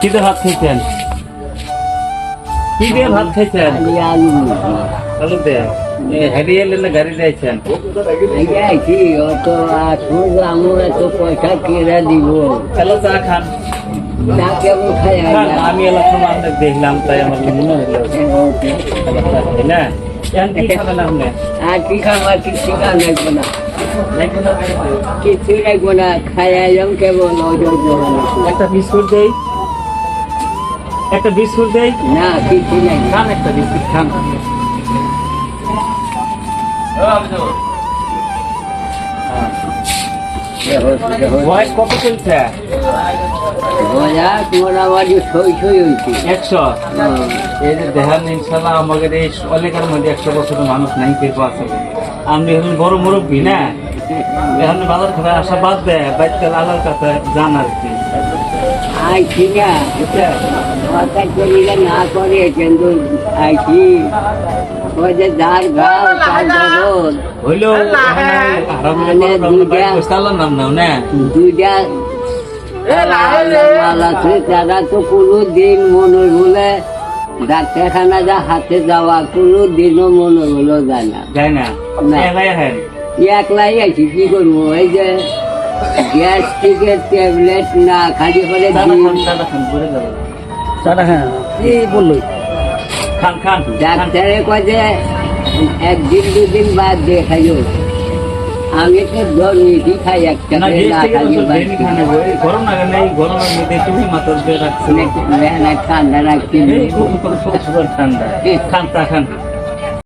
কি দিয়ে ভাত খাইছেন? কি দিয়ে ভাত খাইছেন? আলু দিয়ে। হেরিয়ে এলেন না গাড়ি দিয়েছেন? পয়সা কেরা দিব হ্যালো, চা খান। চা কেমন খাই খান, আমি এলাকার মানুষ দেখলাম তাই আমার মনে হলো তাই না। এখন কি খাবেন আপনি? আর কি খাবার কিছু লাগবে না লাগবে না? কিছু লাগবে না খাই এলাম কেমন একটা বিস্কুট দেই, একটা বিস্কুট দেই। না কিছু নাই খান একটা বিস্কুট খান। বয়স কত চলছে? মোটামুটি সই সই হয়েছে 100। এই যে দেহান ইনশাল্লাহ আমাদের এই এলাকার মধ্যে 100 বছরের মানুষ নাই পেপো আছে। আপনি হলেন বড় মুরব্বী না, এখন বাজার খাবার আসা বাদ দেয়, বাইতে আল্লাহর কাছে যান আর কি। আইছি না কথা করিলে না করে কিন্তু আইছি ওই যে যার ঘাও তার জগৎ হইলেও নাম নাও না। দুইটা মাল আছে তারা তো কোনো দিন মনে বলে ডাক্তারখানা যা হাতে যাওয়া কোনো দিনও মনে হলো যায় না যায় না। না। হ্যাঁ, একলাই আছি কি করবো এই যে গ্যাস্ট্রিকের ট্যাবলেট না খালি করে খান খান। ডাক্তারে কয় যে একদিন দুদিন বাদ দিয়ে খাইও আমি তো ধর মিঠি খাই একটা না, করে না খাই গরম লাগে না, এই গরমের মধ্যে তুমি মাথার দিয়ে রাখছি ঠান্ডা রাখছি ঠান্ডা। খান চা খান।